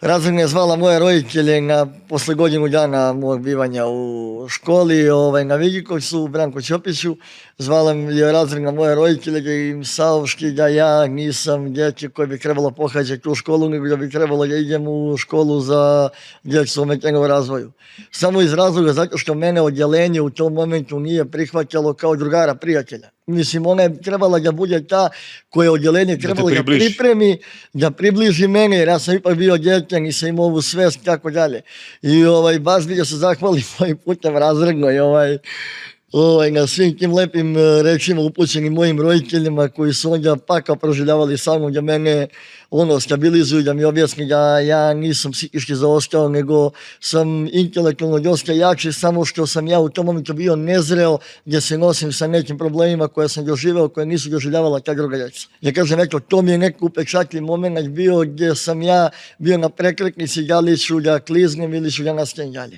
Razredna je zvala moje roditelje posle godinu dana mog bivanja u školi na Vigikovcu, u Branku Ćopiću. Zvala je razredna moje roditelje da im saopšti da ja nisam dječje koje bi trebalo pohađati tu školu, nego da bi trebalo da idem u školu za djecu s ometnjenim razvoju. Samo iz razloga zato što mene odjeljenje u tom momentu nije prihvatilo kao drugara prijatelja. Mislim, ona je trebala da bude ta koje odjeljenje trebalo da pripremi, da približi mene, jer ja sam ipak bio dječan i sam imao ovu svest i tako dalje. I baš bih da se zahvalim mojim putem razrednoj na svim tim lepim rečima upućenim mojim roditeljima koji su onda pakao proživljavali sa mnom, da mene stabilizuju, da mi objasni da ja nisam psihički zaostao, nego sam intelektualno dosta jači, samo što sam ja u tom momentu bio nezreo, gdje se nosim sa nekim problemima koje sam doživeo, koje nisu doživljavala ta druga djeca. Ja kažem, eto, to mi je neko upečatljiv moment bio gdje sam ja bio na prekretnici da li ću da kliznem ili ću da nastavim dalje.